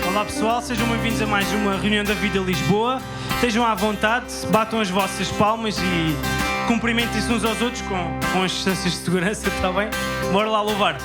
Olá pessoal, sejam bem-vindos a mais uma reunião da Vida Lisboa. Estejam à vontade, batam as vossas palmas e cumprimentem-se uns aos outros com as distâncias de segurança, está bem? Bora lá louvar.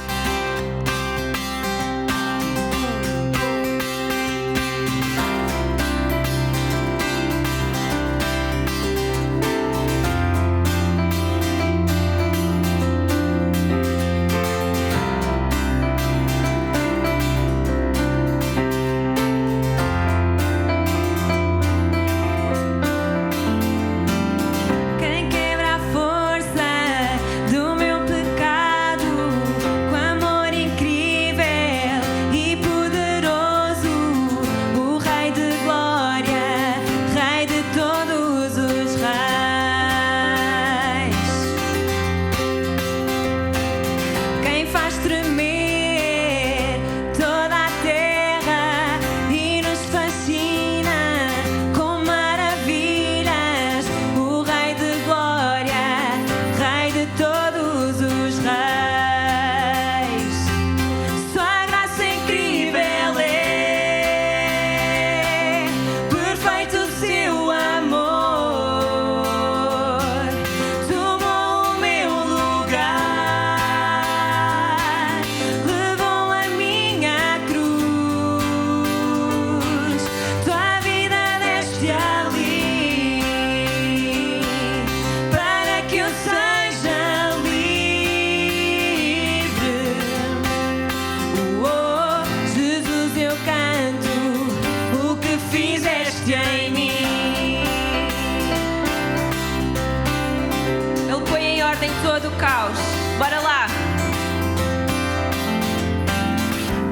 Todo o caos. Bora lá!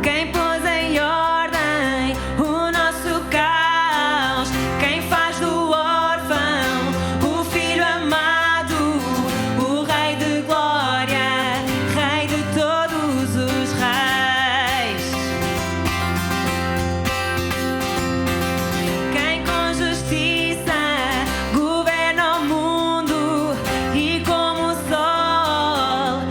Quem pôs em ordem o nosso caos, quem faz do órfão o filho amado, o Rei de glória, Rei de todos os reis. Quem com justiça governa o mundo e como o sol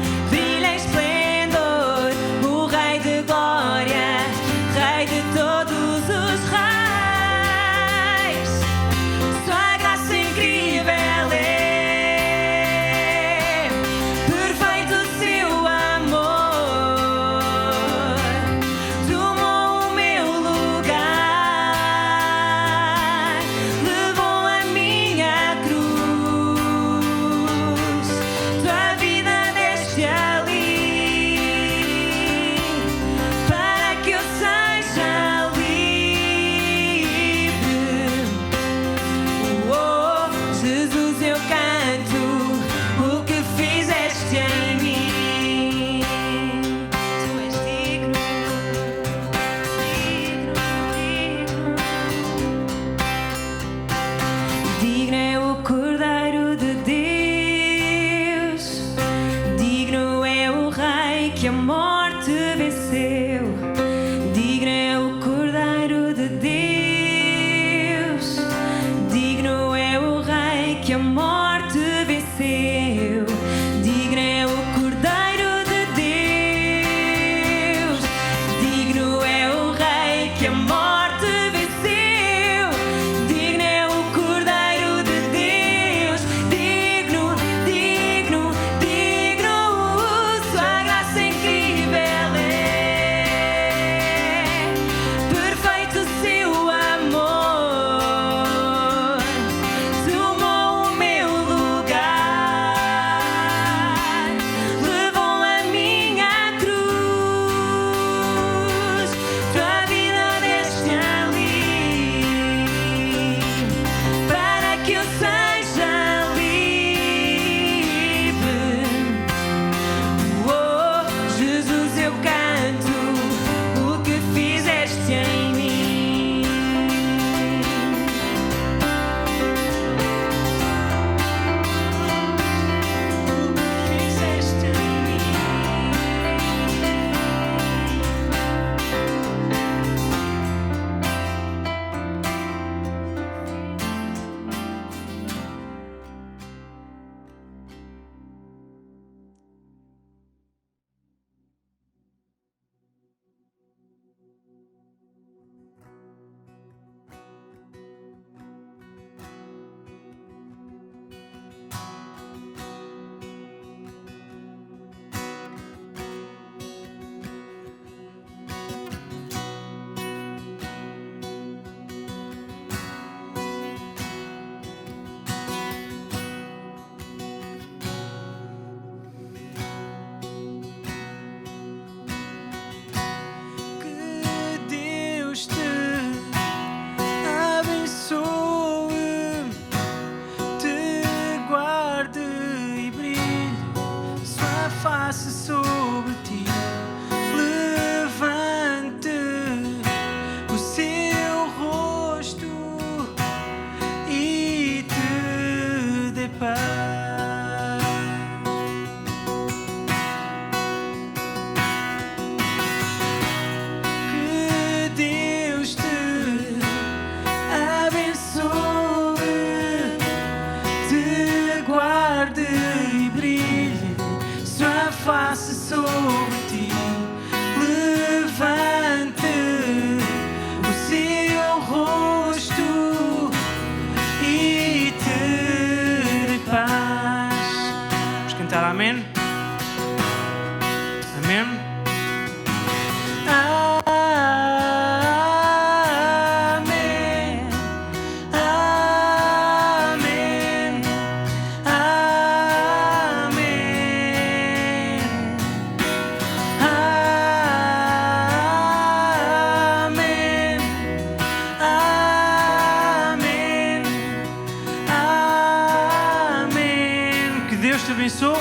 abençoe.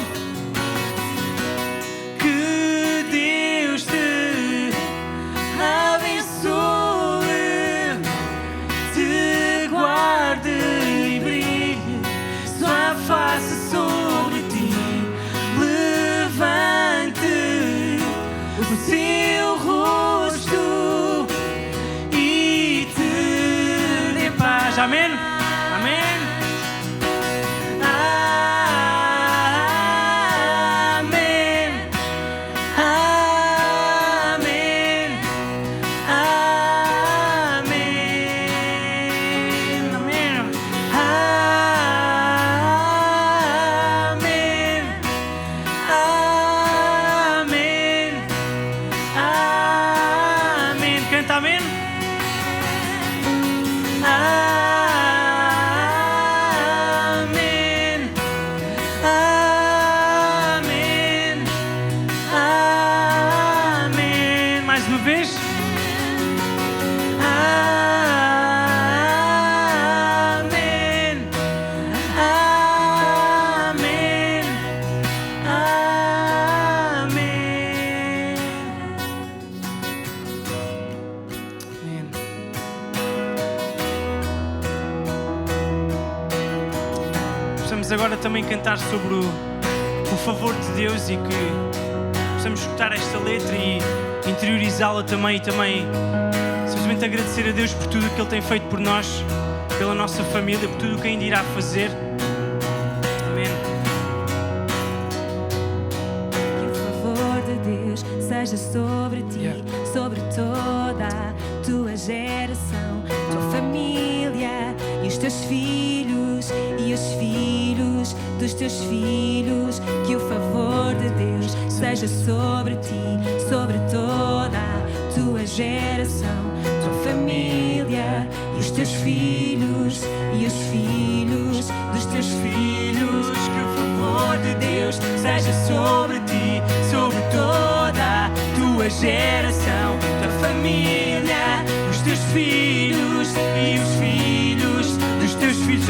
Que Deus te abençoe, te guarde e brilhe sua face sobre ti. Levante o seu rosto e te dê paz. Amém? Amém? Agora também cantar sobre o favor de Deus e que possamos escutar esta letra e interiorizá-la também e também simplesmente agradecer a Deus por tudo o que Ele tem feito por nós, pela nossa família, por tudo o que ainda irá fazer. Amém. Que o favor de Deus seja sobre ti, sobre toda a tua geração, tua família e os teus filhos e os filhos dos teus filhos. Que o favor de Deus seja sobre ti, sobre toda a tua geração, tua família e os teus filhos e os filhos dos teus filhos. Que o favor de Deus seja sobre ti, sobre toda a tua geração, tua família, os teus filhos e os filhos dos teus filhos.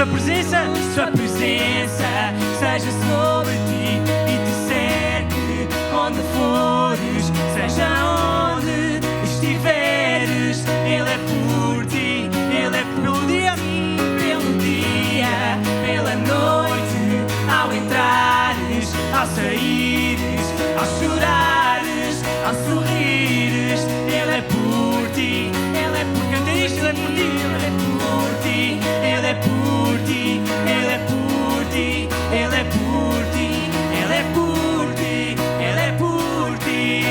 Sua presença seja sobre ti e te cerque onde fores, seja onde estiveres. Ele é por ti, Ele é pelo dia, pela noite, ao entrares, ao saíres, ao chorares, ao sorrires. Ele é por ti, Ele é por quem isto, Ele é por ti, Ele é por ti, Ele é por ti, Ele é por ti, Ele é por ti, Ele é por ti, Ele é por ti.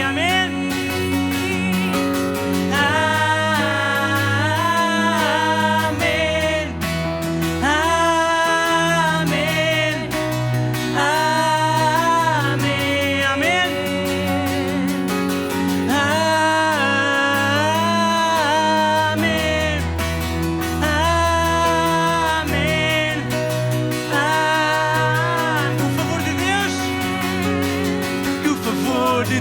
Amém. Amém. Amém. Amém. Amém.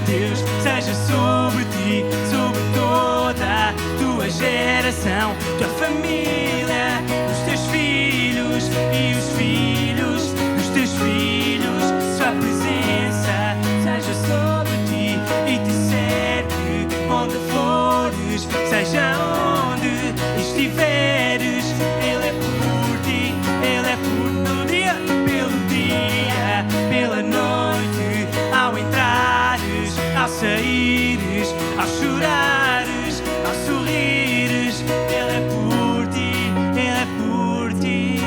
Deus seja sobre ti, sobre toda a tua geração, tua família, os teus filhos e os filhos dos teus filhos. Sua presença seja sobre ti e te cerque onde fores, seja onde estiveres. Ele é por ti, Ele é pelo dia, pela noite, ao entrares, ao saíres, ao chorares, ao sorrires. Ele é por ti, Ele é por ti.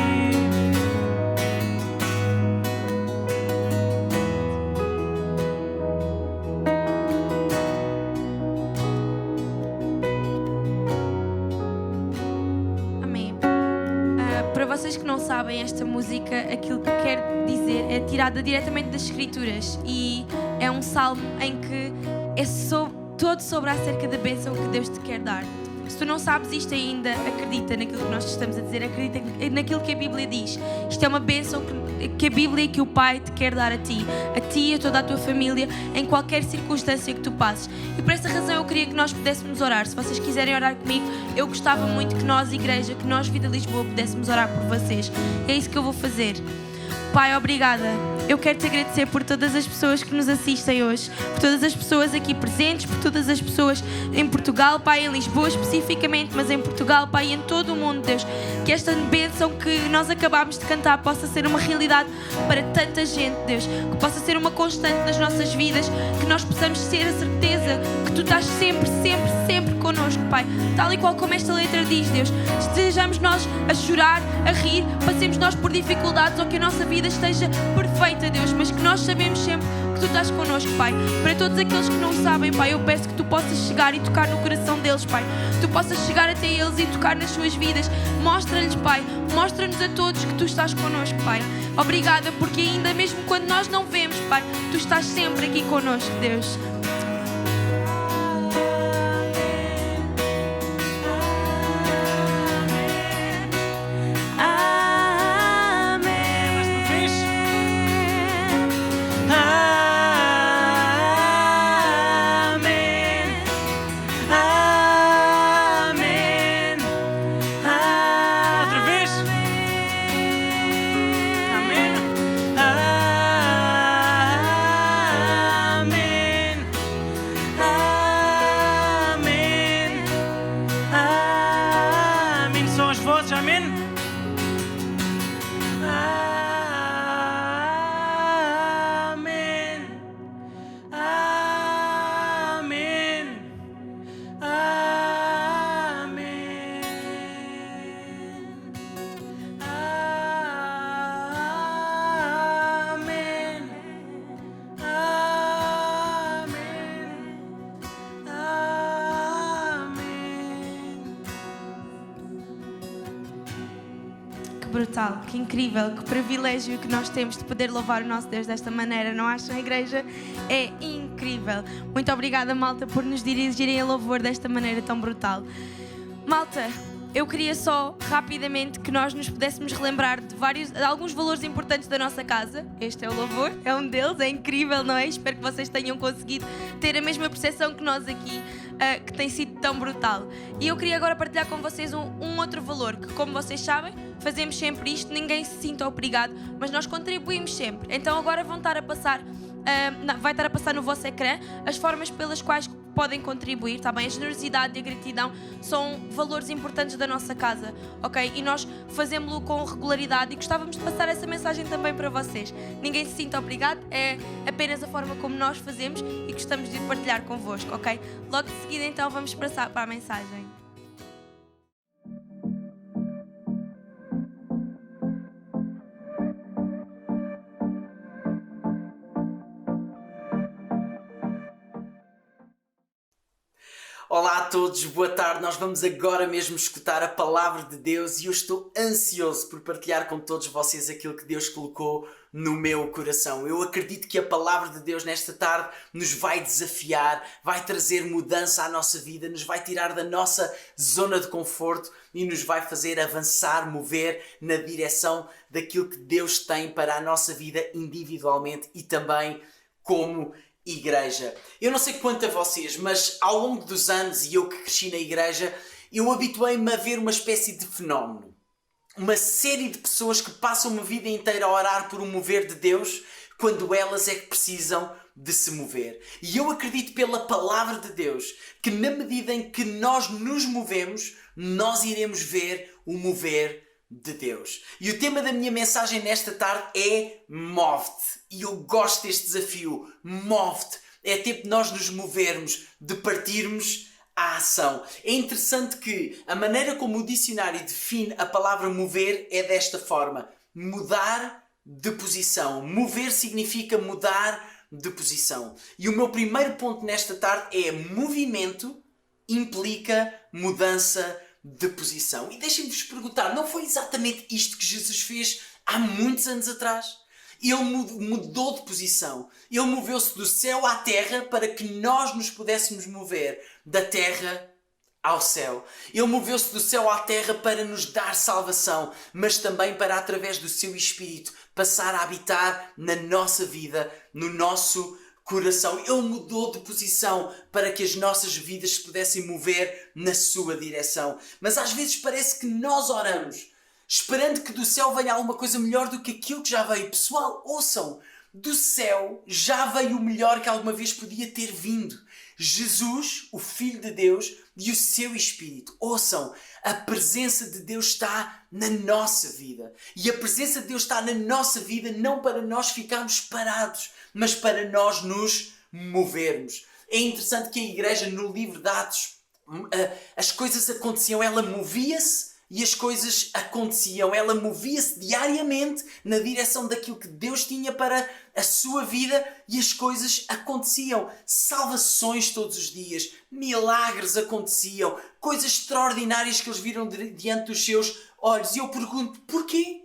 Amém. Para vocês que não sabem, esta música, aquilo que quer dizer é tirada diretamente das Escrituras e é um salmo em que é todo sobre acerca da bênção que Deus te quer dar. Se tu não sabes isto ainda, acredita naquilo que nós te estamos a dizer, acredita naquilo que a Bíblia diz. Isto é uma bênção que a Bíblia e que o Pai te quer dar a ti e a toda a tua família, em qualquer circunstância que tu passes. E por essa razão eu queria que nós pudéssemos orar. Se vocês quiserem orar comigo, eu gostava muito que nós, Igreja, que nós, Vida Lisboa, pudéssemos orar por vocês. É isso que eu vou fazer. Pai, obrigada. Eu quero te agradecer por todas as pessoas que nos assistem hoje, por todas as pessoas aqui presentes, por todas as pessoas em Portugal, Pai, em Lisboa especificamente, mas em Portugal, Pai, e em todo o mundo, Deus. Que esta bênção que nós acabámos de cantar possa ser uma realidade para tanta gente, Deus. Que possa ser uma constante nas nossas vidas, que nós possamos ter a certeza que Tu estás sempre, sempre, sempre connosco, Pai. Tal e qual como esta letra diz, Deus. Estejamos nós a chorar, a rir, passemos nós por dificuldades ou que a nossa vida esteja perfeita, Deus, mas que nós sabemos sempre que Tu estás connosco, Pai. Para todos aqueles que não sabem, Pai, eu peço que Tu possas chegar e tocar no coração deles, Pai. Que Tu possas chegar até eles e tocar nas suas vidas. Mostra-lhes, Pai, mostra-nos a todos que Tu estás connosco, Pai. Obrigada, porque ainda mesmo quando nós não vemos, Pai, Tu estás sempre aqui connosco, Deus. Brutal, que incrível, que privilégio que nós temos de poder louvar o nosso Deus desta maneira, não acham, igreja? É incrível. Muito obrigada, malta, por nos dirigirem a louvor desta maneira tão brutal. Malta, eu queria só rapidamente que nós nos pudéssemos relembrar de alguns valores importantes da nossa casa. Este é o louvor, é um deles, é incrível, não é? Espero que vocês tenham conseguido ter a mesma percepção que nós aqui, que tem sido tão brutal. E eu queria agora partilhar com vocês um outro valor, que como vocês sabem, fazemos sempre isto, ninguém se sinta obrigado, mas nós contribuímos sempre. Então agora vão estar a passar, vai estar a passar no vosso ecrã as formas pelas quais podem contribuir, está bem? A generosidade e a gratidão são valores importantes da nossa casa, ok? E nós fazemos-lo com regularidade e gostávamos de passar essa mensagem também para vocês. Ninguém se sinta obrigado, é apenas a forma como nós fazemos e gostamos de partilhar convosco, ok? Logo de seguida então vamos passar para a mensagem. Olá a todos, boa tarde. Nós vamos agora mesmo escutar a palavra de Deus e eu estou ansioso por partilhar com todos vocês aquilo que Deus colocou no meu coração. Eu acredito que a palavra de Deus nesta tarde nos vai desafiar, vai trazer mudança à nossa vida, nos vai tirar da nossa zona de conforto e nos vai fazer avançar, mover na direção daquilo que Deus tem para a nossa vida individualmente e também como igreja. Eu não sei quanto a vocês, mas ao longo dos anos, e eu que cresci na igreja, eu habituei-me a ver uma espécie de fenómeno. Uma série de pessoas que passam uma vida inteira a orar por um mover de Deus, quando elas é que precisam de se mover. E eu acredito pela palavra de Deus, que na medida em que nós nos movemos, nós iremos ver o mover de Deus. E o tema da minha mensagem nesta tarde é move-te. E eu gosto deste desafio. Move-te. É tempo de nós nos movermos, de partirmos à ação. É interessante que a maneira como o dicionário define a palavra mover é desta forma. Mudar de posição. Mover significa mudar de posição. E o meu primeiro ponto nesta tarde é movimento implica mudança de posição. E deixem-me-vos perguntar, não foi exatamente isto que Jesus fez há muitos anos atrás? Ele mudou de posição. Ele moveu-se do céu à terra para que nós nos pudéssemos mover da terra ao céu. Ele moveu-se do céu à terra para nos dar salvação, mas também para, através do seu Espírito, passar a habitar na nossa vida, no nosso coração. Ele mudou de posição para que as nossas vidas se pudessem mover na sua direção. Mas às vezes parece que nós oramos esperando que do céu venha alguma coisa melhor do que aquilo que já veio. Pessoal, ouçam, do céu já veio o melhor que alguma vez podia ter vindo. Jesus, o Filho de Deus e o seu Espírito. Ouçam, a presença de Deus está na nossa vida. E a presença de Deus está na nossa vida não para nós ficarmos parados, mas para nós nos movermos. É interessante que a igreja, no livro de Atos, as coisas aconteciam, ela movia-se e as coisas aconteciam. Ela movia-se diariamente na direção daquilo que Deus tinha para a sua vida e as coisas aconteciam. Salvações todos os dias, milagres aconteciam, coisas extraordinárias que eles viram diante dos seus olhos. E eu pergunto, porquê?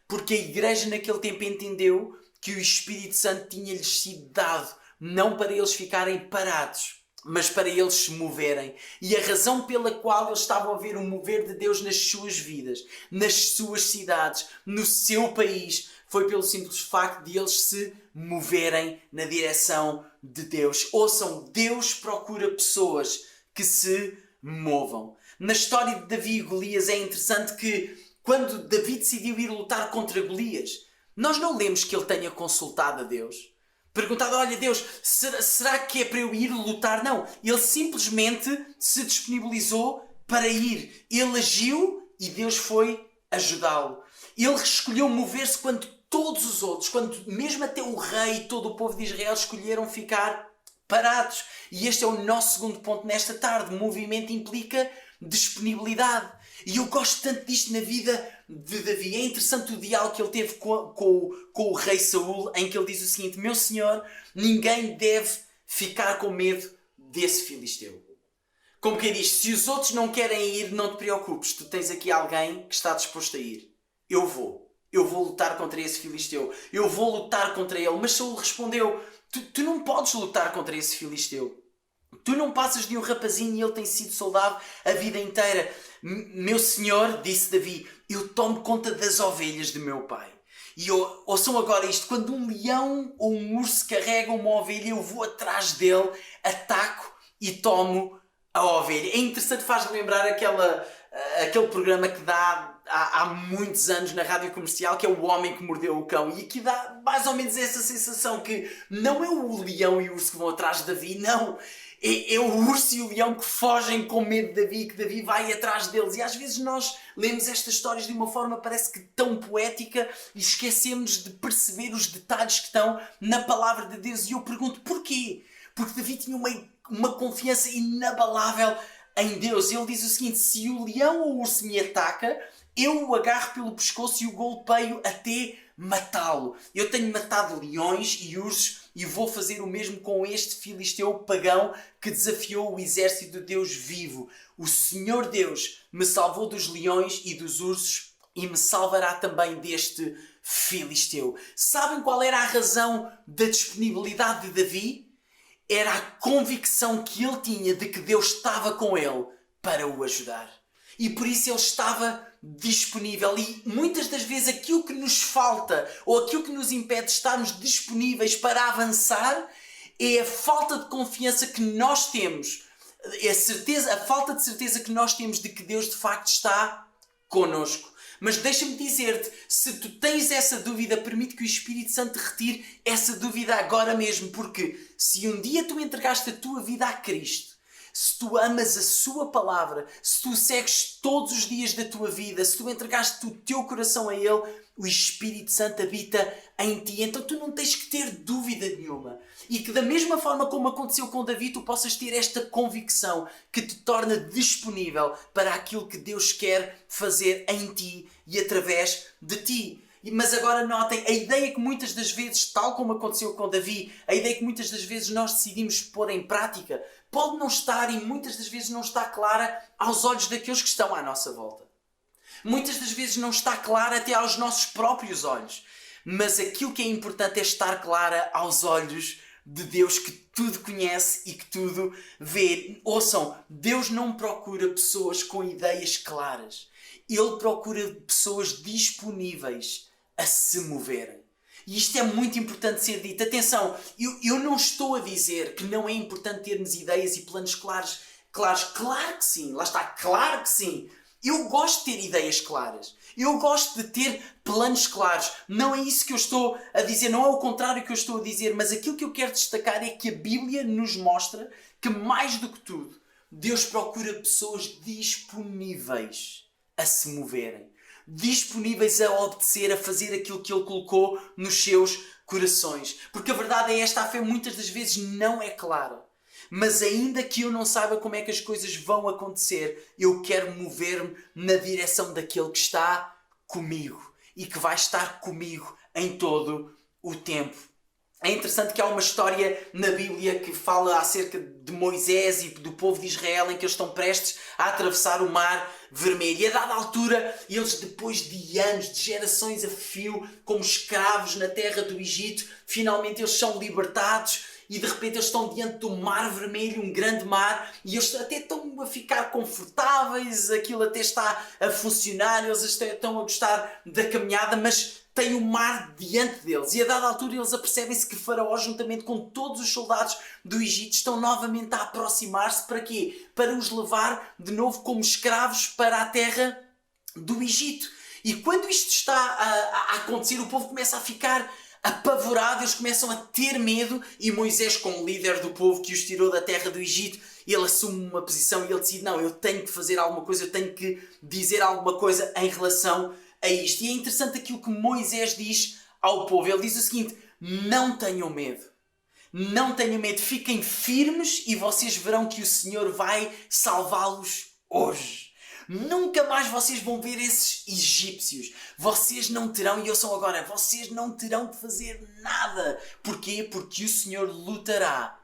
Porque a igreja naquele tempo entendeu que o Espírito Santo tinha-lhes sido dado, não para eles ficarem parados, mas para eles se moverem. E a razão pela qual eles estavam a ver o mover de Deus nas suas vidas, nas suas cidades, no seu país, foi pelo simples facto de eles se moverem na direção de Deus. Ouçam, Deus procura pessoas que se movam. Na história de Davi e Golias é interessante que quando Davi decidiu ir lutar contra Golias, nós não lemos que ele tenha consultado a Deus. Perguntado, olha Deus, será que é para eu ir lutar? Não, ele simplesmente se disponibilizou para ir. Ele agiu e Deus foi ajudá-lo. Ele escolheu mover-se quando todos os outros, quando mesmo até o rei e todo o povo de Israel escolheram ficar parados. E este é o nosso segundo ponto nesta tarde. Movimento implica disponibilidade. E eu gosto tanto disto na vida de Davi. É interessante o diálogo que ele teve com o rei Saul, em que ele diz o seguinte: meu senhor, ninguém deve ficar com medo desse filisteu. Como quem diz, se os outros não querem ir, não te preocupes, tu tens aqui alguém que está disposto a ir. Eu vou lutar contra esse filisteu, eu vou lutar contra ele. Mas Saul respondeu, tu não podes lutar contra esse filisteu. Tu não passas de um rapazinho e ele tem sido soldado a vida inteira. Meu senhor, disse Davi, eu tomo conta das ovelhas de meu pai. E ouçam agora isto, quando um leão ou um urso carrega uma ovelha, eu vou atrás dele, ataco e tomo a ovelha. É interessante, faz-me lembrar aquele programa que dá há muitos anos na rádio comercial, que é O Homem que Mordeu o Cão. E aqui dá mais ou menos essa sensação que não é o leão e o urso que vão atrás de Davi, não. É o urso e o leão que fogem com medo de Davi, que Davi vai atrás deles. E às vezes nós lemos estas histórias de uma forma parece que tão poética e esquecemos de perceber os detalhes que estão na palavra de Deus. E eu pergunto, porquê? Porque Davi tinha uma confiança inabalável em Deus. Ele diz o seguinte, se o leão ou o urso me ataca, eu o agarro pelo pescoço e o golpeio até matá-lo. Eu tenho matado leões e ursos e vou fazer o mesmo com este filisteu pagão que desafiou o exército de Deus vivo. O Senhor Deus me salvou dos leões e dos ursos e me salvará também deste filisteu. Sabem qual era a razão da disponibilidade de Davi? Era a convicção que ele tinha de que Deus estava com ele para o ajudar. E por isso ele estava disponível. E muitas das vezes aquilo que nos falta ou aquilo que nos impede de estarmos disponíveis para avançar é a falta de confiança que nós temos, a falta de certeza que nós temos de que Deus de facto está connosco. Mas deixa-me dizer-te, se tu tens essa dúvida, permite que o Espírito Santo te retire essa dúvida agora mesmo, porque se um dia tu entregaste a tua vida a Cristo, se tu amas a sua palavra, se tu segues todos os dias da tua vida, se tu entregaste o teu coração a Ele, o Espírito Santo habita em ti. Então tu não tens que ter dúvida nenhuma. E que da mesma forma como aconteceu com Davi, tu possas ter esta convicção que te torna disponível para aquilo que Deus quer fazer em ti e através de ti. Mas agora notem, a ideia que muitas das vezes, tal como aconteceu com Davi, a ideia que muitas das vezes nós decidimos pôr em prática, pode não estar e muitas das vezes não está clara aos olhos daqueles que estão à nossa volta. Muitas das vezes não está clara até aos nossos próprios olhos. Mas aquilo que é importante é estar clara aos olhos de Deus que tudo conhece e que tudo vê. Ouçam, Deus não procura pessoas com ideias claras. Ele procura pessoas disponíveis a se moverem. E isto é muito importante ser dito. Atenção, eu não estou a dizer que não é importante termos ideias e planos claros. Claro que sim, lá está, claro que sim. Eu gosto de ter ideias claras. Eu gosto de ter planos claros. Não é isso que eu estou a dizer, não é o contrário que eu estou a dizer, mas aquilo que eu quero destacar é que a Bíblia nos mostra que, mais do que tudo, Deus procura pessoas disponíveis a se moverem, disponíveis a obedecer, a fazer aquilo que Ele colocou nos seus corações. Porque a verdade é esta, a fé muitas das vezes não é clara. Mas ainda que eu não saiba como é que as coisas vão acontecer, eu quero mover-me na direção daquele que está comigo e que vai estar comigo em todo o tempo. É interessante que há uma história na Bíblia que fala acerca de Moisés e do povo de Israel, em que eles estão prestes a atravessar o Mar Vermelho. E a dada altura, eles, depois de anos, de gerações a fio, como escravos na terra do Egito, finalmente eles são libertados. E de repente eles estão diante do Mar Vermelho, um grande mar, e eles até estão a ficar confortáveis, aquilo até está a funcionar, eles estão a gostar da caminhada, mas tem o mar diante deles. E a dada altura eles apercebem-se que Faraó, juntamente com todos os soldados do Egito, estão novamente a aproximar-se. Para quê? Para os levar de novo como escravos para a terra do Egito. E quando isto está a acontecer, o povo começa a ficar apavorado, eles começam a ter medo, e Moisés, como líder do povo que os tirou da terra do Egito, ele assume uma posição e ele decide, não, eu tenho que fazer alguma coisa, eu tenho que dizer alguma coisa em relação a isto. E é interessante aquilo que Moisés diz ao povo. Ele diz o seguinte: não tenham medo. Não tenham medo, fiquem firmes e vocês verão que o Senhor vai salvá-los hoje. Nunca mais vocês vão ver esses egípcios. Vocês não terão, e ouçam agora, vocês não terão de fazer nada. Porquê? Porque o Senhor lutará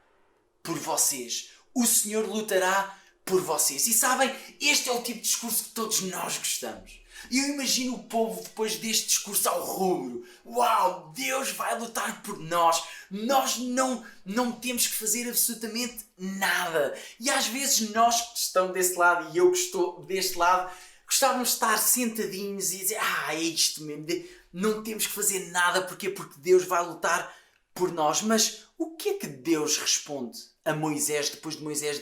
por vocês. O Senhor lutará por vocês. E sabem, este é o tipo de discurso que todos nós gostamos. Eu imagino o povo depois deste discurso ao rubro. Uau, Deus vai lutar por nós. Nós não temos que fazer absolutamente nada. E às vezes nós que estamos desse lado e eu que estou deste lado, gostávamos de estar sentadinhos e dizer, é isto mesmo. Não temos que fazer nada. Porquê? Porque Deus vai lutar por nós. Mas o que é que Deus responde a Moisés depois de Moisés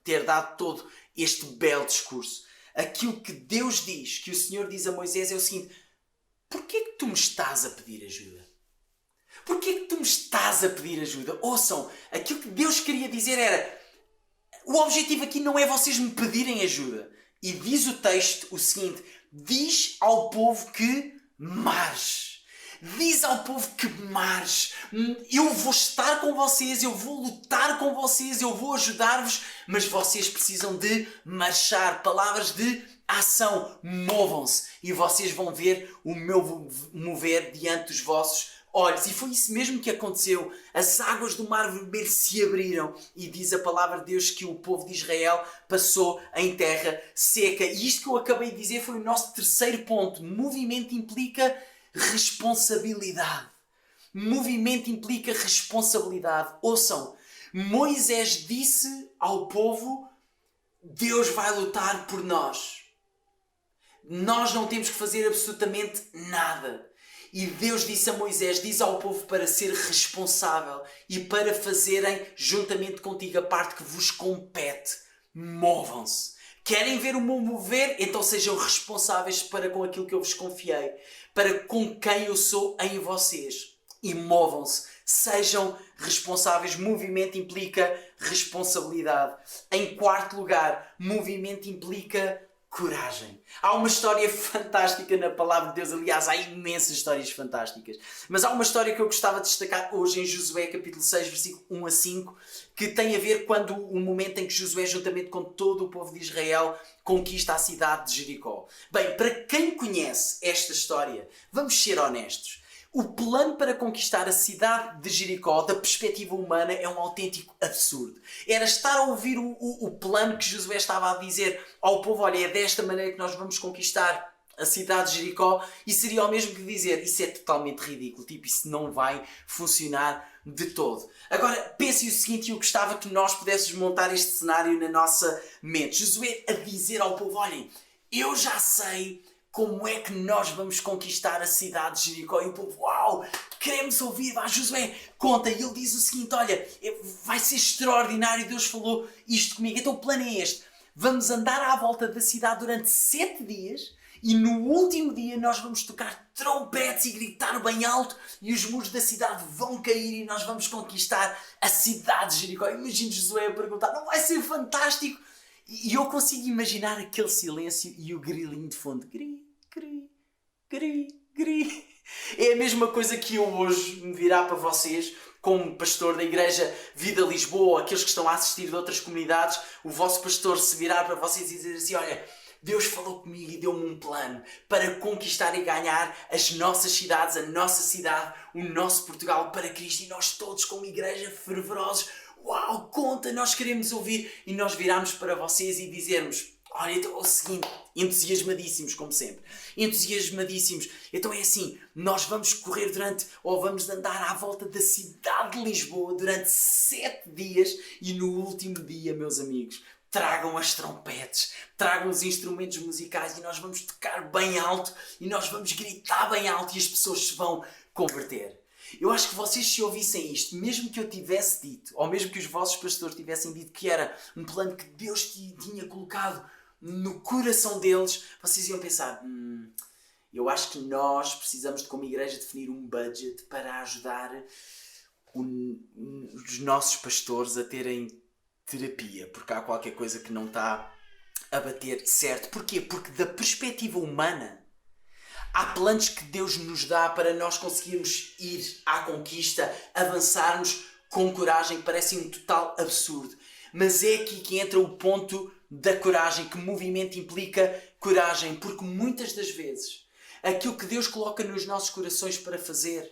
ter dado todo este belo discurso? Aquilo que Deus diz, que o Senhor diz a Moisés é o seguinte: porquê que tu me estás a pedir ajuda? Porquê que tu me estás a pedir ajuda? Ouçam, aquilo que Deus queria dizer era, o objetivo aqui não é vocês me pedirem ajuda. E diz o texto o seguinte: diz ao povo que marche. Diz ao povo que marche. Eu vou estar com vocês, eu vou lutar com vocês, eu vou ajudar-vos, mas vocês precisam de marchar. Palavras de ação. Movam-se e vocês vão ver o meu mover diante dos vossos olhos. E foi isso mesmo que aconteceu. As águas do Mar Vermelho se abriram e diz a palavra de Deus que o povo de Israel passou em terra seca. E isto que eu acabei de dizer foi o nosso terceiro ponto. Movimento implica responsabilidade. Movimento implica responsabilidade. Ouçam, Moisés disse ao povo: Deus vai lutar por nós. Nós não temos que fazer absolutamente nada. E Deus disse a Moisés, diz ao povo para ser responsável e para fazerem juntamente contigo a parte que vos compete. Movam-se. Querem ver o meu mover? Então sejam responsáveis para com aquilo que eu vos confiei, para com quem eu sou em vocês. E movam-se. Sejam responsáveis. Movimento implica responsabilidade. Em quarto lugar, movimento implica coragem. Há uma história fantástica na palavra de Deus. Aliás, há imensas histórias fantásticas. Mas há uma história que eu gostava de destacar hoje em Josué, capítulo 6, versículo 1 a 5, que tem a ver quando o momento em que Josué, juntamente com todo o povo de Israel, conquista a cidade de Jericó. Bem, para quem conhece esta história, vamos ser honestos. O plano para conquistar a cidade de Jericó, da perspectiva humana, é um autêntico absurdo. Era estar a ouvir o plano que Josué estava a dizer ao povo: olha, é desta maneira que nós vamos conquistar a cidade de Jericó, e seria o mesmo que dizer: isso é totalmente ridículo, tipo, isso não vai funcionar de todo. Agora, pense o seguinte, eu gostava que nós pudéssemos montar este cenário na nossa mente. Josué a dizer ao povo: olhem, eu já sei como é que nós vamos conquistar a cidade de Jericó. E o povo: uau, queremos ouvir, vá Josué, conta. E ele diz o seguinte: olha, vai ser extraordinário, Deus falou isto comigo. Então o plano é este: Vamos andar à volta da cidade durante 7 dias e no último dia nós vamos tocar trompetes e gritar bem alto e os muros da cidade vão cair e nós vamos conquistar a cidade de Jericó. Imagino Josué a perguntar, não vai ser fantástico? E eu consigo imaginar aquele silêncio e o grilinho de fundo. Gri, gri, gri, gri. É a mesma coisa que eu hoje me virar para vocês, como pastor da Igreja Vida Lisboa, aqueles que estão a assistir de outras comunidades, o vosso pastor se virar para vocês e dizer assim, olha, Deus falou comigo e deu-me um plano para conquistar e ganhar as nossas cidades, a nossa cidade, o nosso Portugal para Cristo, e nós todos como igreja fervorosos, uau, conta, nós queremos ouvir, e nós virarmos para vocês e dizermos, olha, então é o seguinte, entusiasmadíssimos como sempre, entusiasmadíssimos, então é assim, nós vamos correr vamos andar à volta da cidade de Lisboa durante 7 dias e no último dia, meus amigos, tragam as trompetes, tragam os instrumentos musicais e nós vamos tocar bem alto e nós vamos gritar bem alto e as pessoas se vão converter. Eu acho que vocês, se ouvissem isto, mesmo que eu tivesse dito, ou mesmo que os vossos pastores tivessem dito que era um plano que Deus tinha colocado no coração deles, vocês iam pensar, eu acho que nós precisamos de, como igreja, definir um budget para ajudar os nossos pastores a terem terapia, porque há qualquer coisa que não está a bater certo. Porquê? Porque da perspectiva humana, há planos que Deus nos dá para nós conseguirmos ir à conquista, avançarmos com coragem, que parece um total absurdo. Mas é aqui que entra o ponto da coragem, que movimento implica coragem, porque muitas das vezes aquilo que Deus coloca nos nossos corações para fazer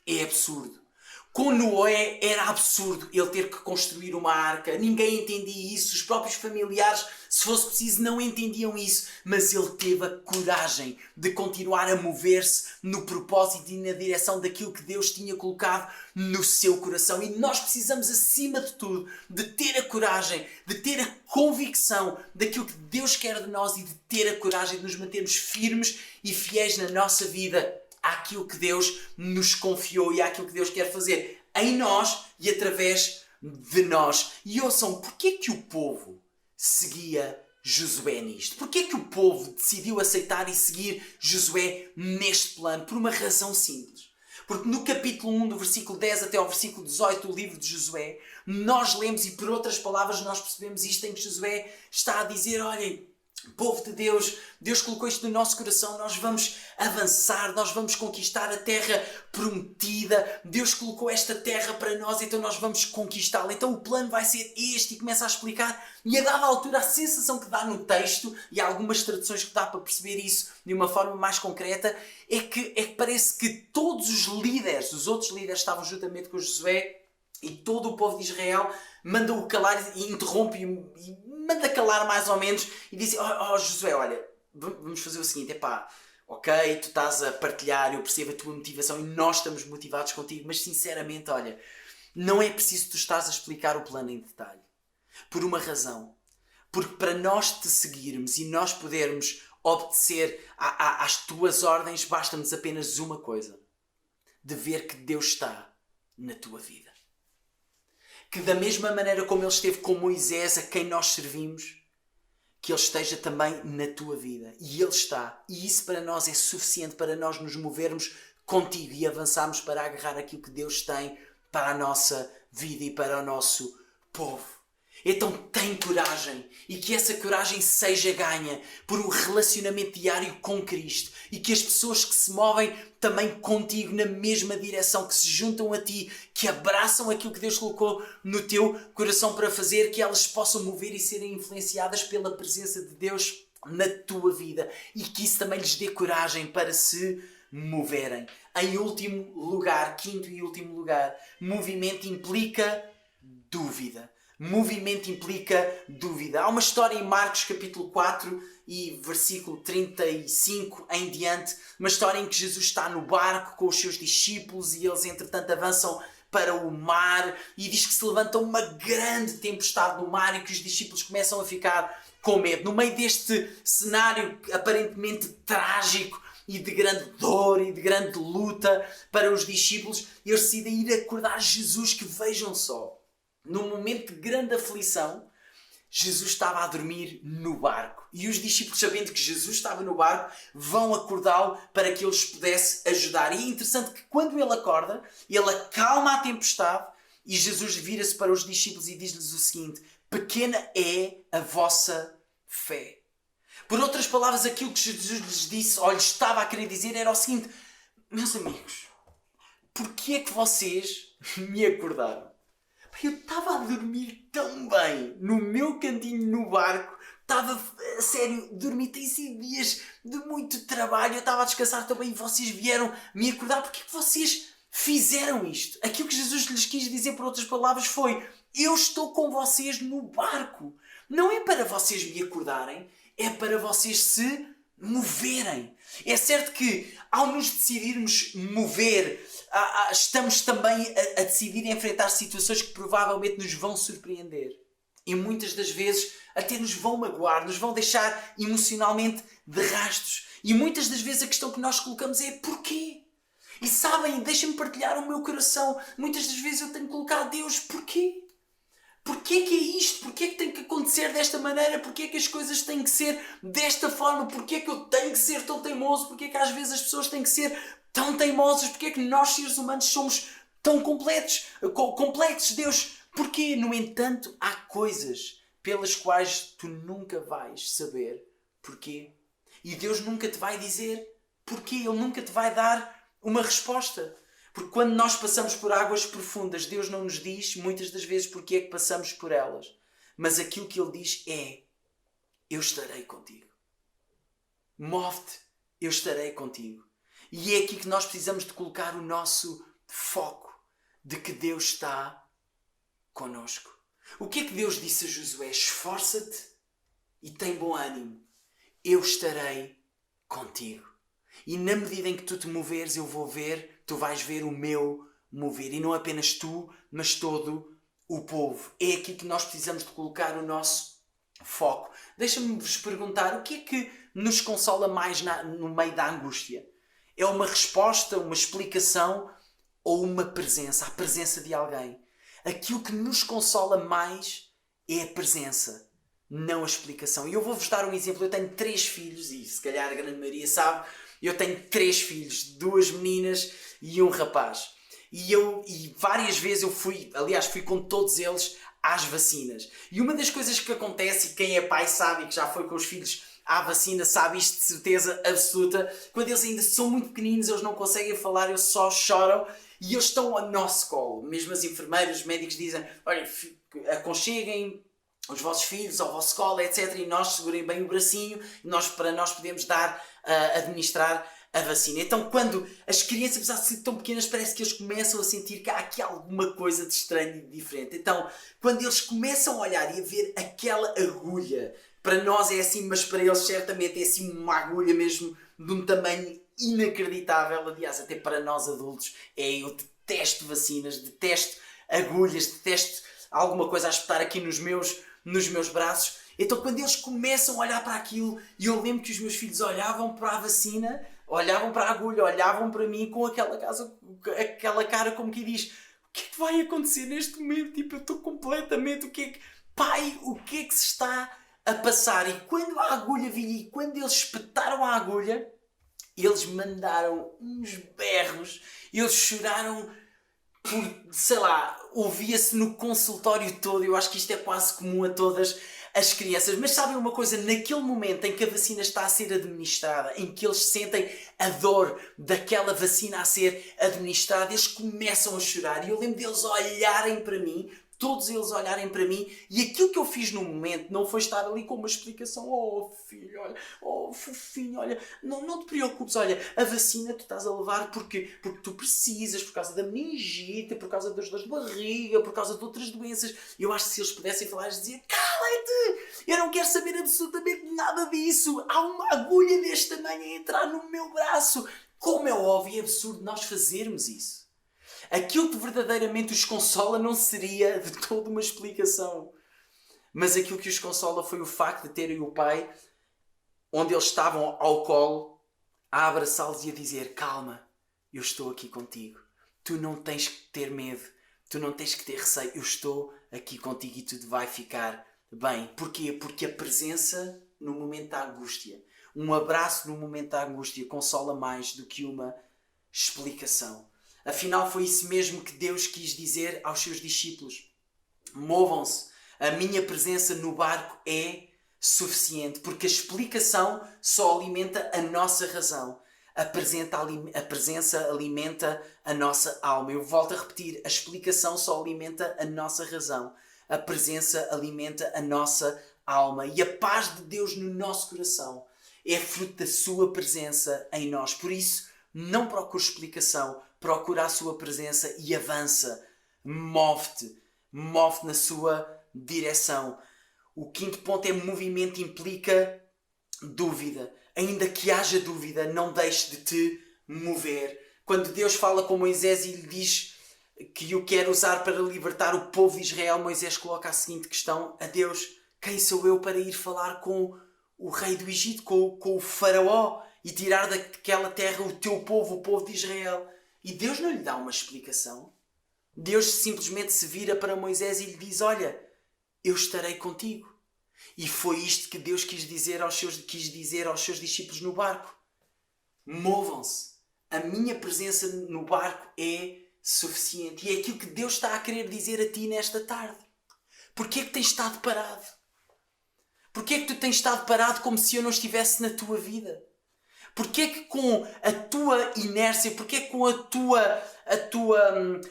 é absurdo. Com Noé era absurdo ele ter que construir uma arca. Ninguém entendia isso. Os próprios familiares, se fosse preciso, não entendiam isso. Mas ele teve a coragem de continuar a mover-se no propósito e na direção daquilo que Deus tinha colocado no seu coração. E nós precisamos, acima de tudo, de ter a coragem, de ter a convicção daquilo que Deus quer de nós e de ter a coragem de nos mantermos firmes e fiéis na nossa vida àquilo que Deus nos confiou e àquilo que Deus quer fazer em nós e através de nós. E ouçam, porquê que o povo seguia Josué nisto? Porquê que o povo decidiu aceitar e seguir Josué neste plano? Por uma razão simples. Porque no capítulo 1, do versículo 10 até ao versículo 18 do livro de Josué, nós lemos, e por outras palavras nós percebemos isto, em que Josué está a dizer, olhem, povo de Deus, Deus colocou isto no nosso coração, nós vamos avançar, nós vamos conquistar a terra prometida, Deus colocou esta terra para nós, então nós vamos conquistá-la, então o plano vai ser este, e começa a explicar, e a dada altura a sensação que dá no texto, e há algumas traduções que dá para perceber isso de uma forma mais concreta, é que parece que todos os líderes, os outros líderes estavam juntamente com Josué, e todo o povo de Israel manda-o calar e interrompe e manda calar mais ou menos e diz, Josué, olha, vamos fazer o seguinte, ok, tu estás a partilhar, eu percebo a tua motivação e nós estamos motivados contigo, mas sinceramente, olha, não é preciso tu estás a explicar o plano em detalhe. Por uma razão. Porque para nós te seguirmos e nós podermos obedecer às tuas ordens, basta-nos apenas uma coisa. De ver que Deus está na tua vida. Que da mesma maneira como Ele esteve com Moisés, a quem nós servimos, que Ele esteja também na tua vida. E Ele está. E isso para nós é suficiente para nós nos movermos contigo e avançarmos para agarrar aquilo que Deus tem para a nossa vida e para o nosso povo. Então tem coragem e que essa coragem seja ganha por um relacionamento diário com Cristo e que as pessoas que se movem também contigo na mesma direção, que se juntam a ti, que abraçam aquilo que Deus colocou no teu coração para fazer, que elas possam mover e serem influenciadas pela presença de Deus na tua vida e que isso também lhes dê coragem para se moverem. Em último lugar, quinto e último lugar, movimento implica dúvida. Movimento implica dúvida. Há uma história em Marcos capítulo 4 e versículo 35 em diante, uma história em que Jesus está no barco com os seus discípulos e eles entretanto avançam para o mar e diz que se levanta uma grande tempestade no mar e que os discípulos começam a ficar com medo. No meio deste cenário aparentemente trágico e de grande dor e de grande luta para os discípulos, eles decidem ir acordar Jesus, que vejam só, num momento de grande aflição, Jesus estava a dormir no barco. E os discípulos, sabendo que Jesus estava no barco, vão acordá-lo para que ele os pudesse ajudar. E é interessante que quando ele acorda, ele acalma a tempestade e Jesus vira-se para os discípulos e diz-lhes o seguinte: pequena é a vossa fé. Por outras palavras, aquilo que Jesus lhes disse, ou lhes estava a querer dizer, era o seguinte: meus amigos, porquê é que vocês me acordaram? Eu estava a dormir tão bem no meu cantinho no barco. Estava, a sério, dormir. Tem sido dias de muito trabalho. Eu estava a descansar também e vocês vieram me acordar. Porquê que vocês fizeram isto? Aquilo que Jesus lhes quis dizer, por outras palavras, foi: eu estou com vocês no barco. Não é para vocês me acordarem, é para vocês se moverem. É certo que ao nos decidirmos mover, estamos também a decidir enfrentar situações que provavelmente nos vão surpreender. E muitas das vezes até nos vão magoar, nos vão deixar emocionalmente de rastros. E muitas das vezes a questão que nós colocamos é: porquê? E sabem, deixem-me partilhar o meu coração. Muitas das vezes eu tenho que colocar a Deus: porquê? Porquê que é isto? Porquê que tem que acontecer desta maneira? Porquê que as coisas têm que ser desta forma? Porquê que eu tenho que ser tão teimoso? Porquê que às vezes as pessoas têm que ser tão teimosas? Porquê que nós, seres humanos, somos tão complexos? Deus, porquê? No entanto, há coisas pelas quais tu nunca vais saber porquê. E Deus nunca te vai dizer porquê. Ele nunca te vai dar uma resposta. Porque quando nós passamos por águas profundas, Deus não nos diz muitas das vezes porque é que passamos por elas. Mas aquilo que Ele diz é: eu estarei contigo. Move-te, eu estarei contigo. E é aqui que nós precisamos de colocar o nosso foco de que Deus está connosco. O que é que Deus disse a Josué? Esforça-te e tem bom ânimo. Eu estarei contigo. E na medida em que tu te moveres, eu vou ver, tu vais ver o meu mover. E não apenas tu, mas todo o povo. É aqui que nós precisamos de colocar o nosso foco. Deixa-me vos perguntar: o que é que nos consola mais no meio da angústia? É uma resposta, uma explicação ou uma presença? A presença de alguém. Aquilo que nos consola mais é a presença, não a explicação. E eu vou-vos dar um exemplo. Eu tenho 3 filhos e se calhar a grande maioria sabe. Eu tenho 3 filhos, 2 meninas e um rapaz. E várias vezes eu fui com todos eles às vacinas. E uma das coisas que acontece, e quem é pai sabe e que já foi com os filhos à vacina sabe isto de certeza absoluta, quando eles ainda são muito pequeninos, eles não conseguem falar, eles só choram e eles estão ao nosso colo. Mesmo as enfermeiras, os médicos dizem: olha, aconcheguem os vossos filhos ao vosso colo, etc. E nós segurem bem o bracinho para nós podermos administrar a vacina. Então, quando as crianças, apesar de ser tão pequenas, parece que eles começam a sentir que há aqui alguma coisa de estranho e de diferente. Então, quando eles começam a olhar e a ver aquela agulha, para nós é assim, mas para eles certamente é assim uma agulha mesmo de um tamanho inacreditável. Aliás, até para nós adultos, eu detesto vacinas, detesto agulhas, detesto alguma coisa a espetar aqui nos meus braços. Então quando eles começam a olhar para aquilo, e eu lembro que os meus filhos olhavam para a vacina, olhavam para a agulha, olhavam para mim com aquela cara como que diz: o que é que vai acontecer neste momento? Tipo, eu estou completamente... Pai, o que é que se está a passar? E quando a agulha vinha, e quando eles espetaram a agulha, eles mandaram uns berros, eles choraram por, sei lá, ouvia-se no consultório todo. Eu acho que isto é quase comum a todas as crianças. Mas sabem uma coisa? Naquele momento em que a vacina está a ser administrada, em que eles sentem a dor daquela vacina a ser administrada, eles começam a chorar. E eu lembro deles olharem para mim, todos eles olharem para mim, e aquilo que eu fiz no momento não foi estar ali com uma explicação: oh filho, olha, oh fofinho, olha, não te preocupes, olha, a vacina tu estás a levar porque tu precisas, por causa da meningite, por causa das dores de barriga, por causa de outras doenças. Eu acho que se eles pudessem falar, eles diziam: cala-te, eu não quero saber absolutamente nada disso, há uma agulha deste tamanho a entrar no meu braço. Como é óbvio e absurdo nós fazermos isso. Aquilo que verdadeiramente os consola não seria de toda uma explicação. Mas aquilo que os consola foi o facto de terem o pai, onde eles estavam ao colo, a abraçá-los e a dizer: calma, eu estou aqui contigo. Tu não tens que ter medo, tu não tens que ter receio, eu estou aqui contigo e tudo vai ficar bem. Porquê? Porque a presença no momento da angústia, um abraço no momento da angústia consola mais do que uma explicação. Afinal, foi isso mesmo que Deus quis dizer aos seus discípulos. Movam-se. A minha presença no barco é suficiente, porque a explicação só alimenta a nossa razão. A presença alimenta a nossa alma. Eu volto a repetir, a explicação só alimenta a nossa razão. A presença alimenta a nossa alma. E a paz de Deus no nosso coração é fruto da sua presença em nós. Por isso, não procure explicação, procura a sua presença e avança. Move-te na sua direção. O quinto ponto é movimento, implica dúvida. Ainda que haja dúvida, não deixe de te mover. Quando Deus fala com Moisés e lhe diz que o quer usar para libertar o povo de Israel, Moisés coloca a seguinte questão a Deus: quem sou eu para ir falar com o rei do Egito, com o faraó, e tirar daquela terra o teu povo, o povo de Israel? E Deus não lhe dá uma explicação. Deus simplesmente se vira para Moisés e lhe diz: olha, eu estarei contigo. E foi isto que Deus quis dizer aos seus discípulos no barco. Movam-se. A minha presença no barco é suficiente. E é aquilo que Deus está a querer dizer a ti nesta tarde. Porquê é que tens estado parado? Porquê é que tu tens estado parado como se eu não estivesse na tua vida? Porquê é que com a tua inércia, porquê é que com a tua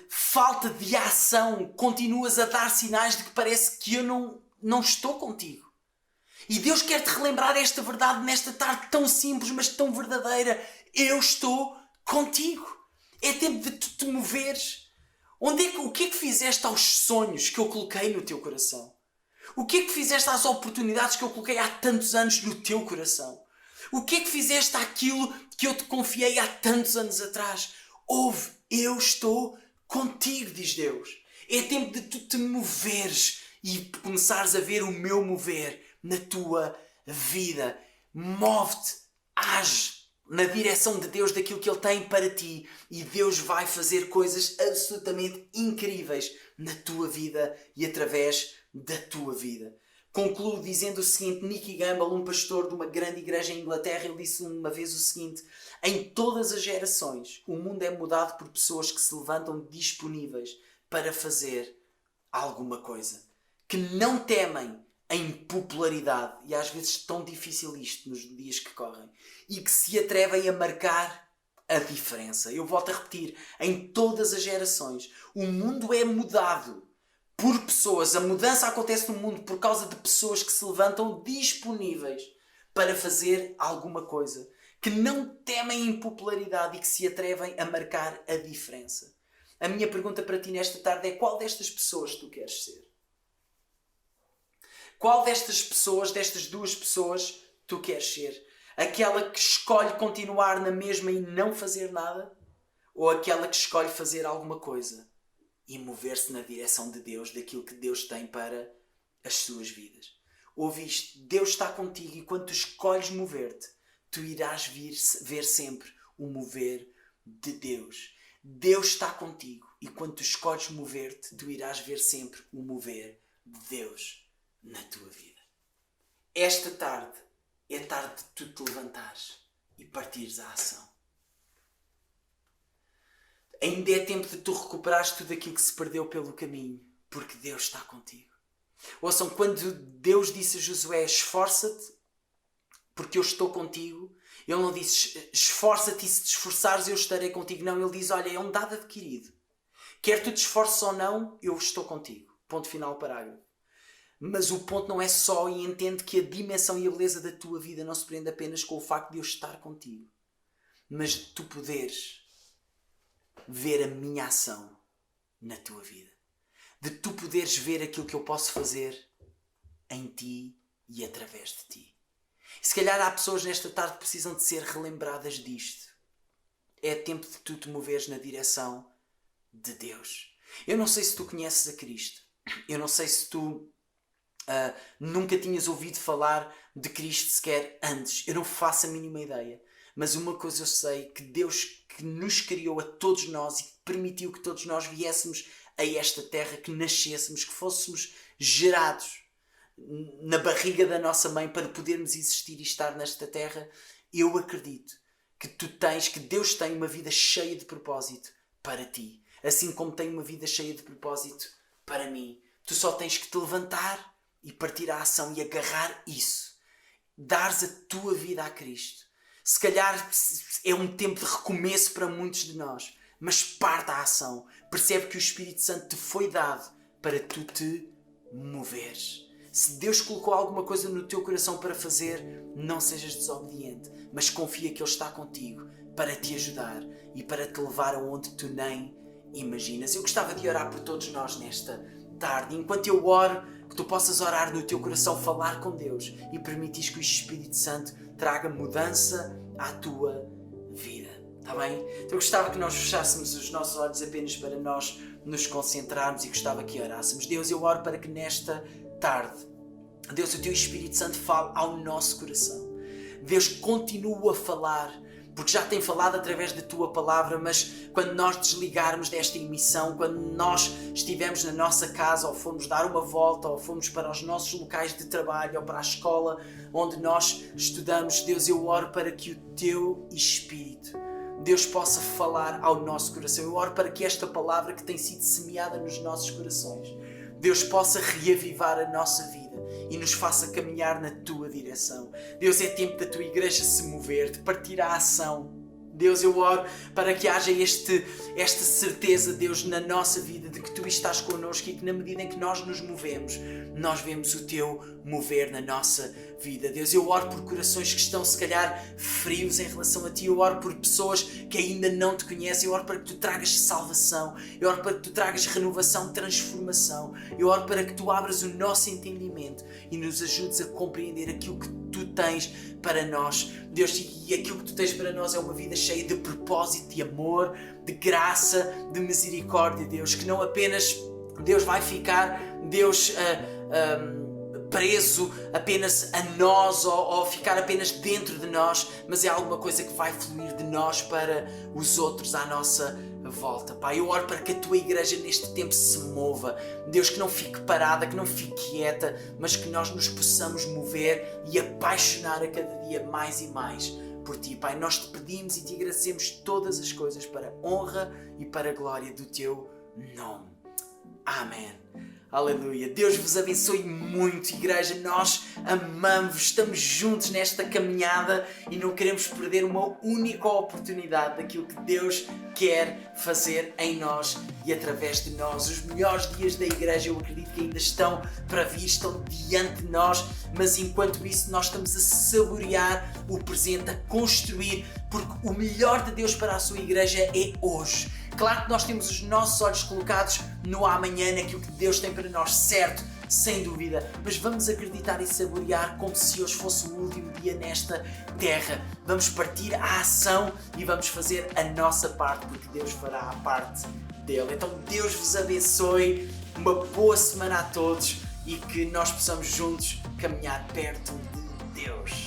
falta de ação continuas a dar sinais de que parece que eu não estou contigo? E Deus quer te relembrar esta verdade nesta tarde tão simples, mas tão verdadeira. Eu estou contigo. É tempo de tu te moveres. O que é que fizeste aos sonhos que eu coloquei no teu coração? O que é que fizeste às oportunidades que eu coloquei há tantos anos no teu coração? O que é que fizeste àquilo que eu te confiei há tantos anos atrás? Ouve, eu estou contigo, diz Deus. É tempo de tu te moveres e começares a ver o meu mover na tua vida. Move-te, age na direção de Deus, daquilo que Ele tem para ti, e Deus vai fazer coisas absolutamente incríveis na tua vida e através da tua vida. Concluo dizendo o seguinte: Nicky Gumbel, um pastor de uma grande igreja em Inglaterra, ele disse uma vez o seguinte: em todas as gerações, o mundo é mudado por pessoas que se levantam disponíveis para fazer alguma coisa, que não temem a impopularidade, e às vezes tão difícil isto nos dias que correm, e que se atrevem a marcar a diferença. Eu volto a repetir, em todas as gerações, o mundo é mudado por pessoas. A mudança acontece no mundo por causa de pessoas que se levantam disponíveis para fazer alguma coisa, que não temem a impopularidade e que se atrevem a marcar a diferença. A minha pergunta para ti nesta tarde é: qual destas pessoas tu queres ser? Qual destas pessoas, destas duas pessoas, tu queres ser? Aquela que escolhe continuar na mesma e não fazer nada? Ou aquela que escolhe fazer alguma coisa e mover-se na direção de Deus, daquilo que Deus tem para as suas vidas? Ouviste? Deus está contigo, e quando tu escolhes mover-te, tu irás ver sempre o mover de Deus. Deus está contigo, e quando tu escolhes mover-te, tu irás ver sempre o mover de Deus na tua vida. Esta tarde é tarde de tu te levantares e partires à ação. Ainda é tempo de tu recuperares tudo aquilo que se perdeu pelo caminho, porque Deus está contigo. Ouçam, quando Deus disse a Josué: esforça-te, porque eu estou contigo, Ele não disse: esforça-te e se te esforçares eu estarei contigo. Não, Ele diz: olha, é um dado adquirido. Quer tu te esforces ou não, eu estou contigo. Ponto final, parágrafo. Mas o ponto não é só, e entende que a dimensão e a beleza da tua vida não se prende apenas com o facto de eu estar contigo, mas de tu poderes ver a minha ação na tua vida. De tu poderes ver aquilo que eu posso fazer em ti e através de ti. E se calhar há pessoas nesta tarde que precisam de ser relembradas disto. É tempo de tu te moveres na direção de Deus. Eu não sei se tu conheces a Cristo. Eu não sei se tu nunca tinhas ouvido falar de Cristo sequer antes. Eu não faço a mínima ideia. Mas uma coisa eu sei, que Deus que nos criou a todos nós e que permitiu que todos nós viéssemos a esta terra, que nascêssemos, que fôssemos gerados na barriga da nossa mãe para podermos existir e estar nesta terra, eu acredito que Deus tem uma vida cheia de propósito para ti, assim como tem uma vida cheia de propósito para mim. Tu só tens que te levantar e partir à ação e agarrar isso. Dares a tua vida a Cristo. Se calhar é um tempo de recomeço para muitos de nós, mas parte à ação. Percebe que o Espírito Santo te foi dado para tu te moveres. Se Deus colocou alguma coisa no teu coração para fazer, não sejas desobediente, mas confia que Ele está contigo para te ajudar e para te levar aonde tu nem imaginas. Eu gostava de orar por todos nós nesta tarde. Enquanto eu oro, que tu possas orar no teu coração, falar com Deus e permitir que o Espírito Santo traga mudança à tua vida. Está bem? Então eu gostava que nós fechássemos os nossos olhos apenas para nós nos concentrarmos e gostava que orássemos. Deus, eu oro para que nesta tarde, Deus, o teu Espírito Santo fale ao nosso coração. Deus, continua a falar, porque já tem falado através da tua palavra, mas quando nós desligarmos desta emissão, quando nós estivermos na nossa casa, ou formos dar uma volta, ou formos para os nossos locais de trabalho, ou para a escola onde nós estudamos, Deus, eu oro para que o teu Espírito, Deus, possa falar ao nosso coração. Eu oro para que esta palavra que tem sido semeada nos nossos corações, Deus, possa reavivar a nossa vida e nos faça caminhar na tua direção. Deus, é tempo da tua igreja se mover, de partir à ação. Deus, eu oro para que haja esta certeza, Deus, na nossa vida de que tu estás connosco e que na medida em que nós nos movemos, nós vemos o teu mover na nossa vida. Deus, eu oro por corações que estão se calhar frios em relação a ti. Eu oro por pessoas que ainda não te conhecem. Eu oro para que tu tragas salvação. Eu oro para que tu tragas renovação, transformação. Eu oro para que tu abras o nosso entendimento e nos ajudes a compreender aquilo que tu tens para nós. Deus, e aquilo que tu tens para nós é uma vida cheia de propósito, de amor, de graça, de misericórdia, Deus, que não apenas Deus vai ficar, Deus, preso apenas a nós ou ficar apenas dentro de nós, mas é alguma coisa que vai fluir de nós para os outros à nossa volta. Pai, eu oro para que a tua igreja neste tempo se mova. Deus, que não fique parada, que não fique quieta, mas que nós nos possamos mover e apaixonar a cada dia mais e mais por ti. Pai, nós te pedimos e te agradecemos todas as coisas para a honra e para a glória do teu nome. Amém. Aleluia. Deus vos abençoe muito, igreja. Nós amamos-vos, estamos juntos nesta caminhada e não queremos perder uma única oportunidade daquilo que Deus quer fazer em nós e através de nós. Os melhores dias da igreja, eu acredito que ainda estão para vir, estão diante de nós, mas enquanto isso nós estamos a saborear o presente, a construir, porque o melhor de Deus para a sua igreja é hoje. Claro que nós temos os nossos olhos colocados no amanhã, naquilo que Deus tem para nós, certo, sem dúvida, mas vamos acreditar e saborear como se hoje fosse o último dia nesta terra. Vamos partir à ação e vamos fazer a nossa parte, porque Deus fará a parte dele. Então Deus vos abençoe, uma boa semana a todos e que nós possamos juntos caminhar perto de Deus.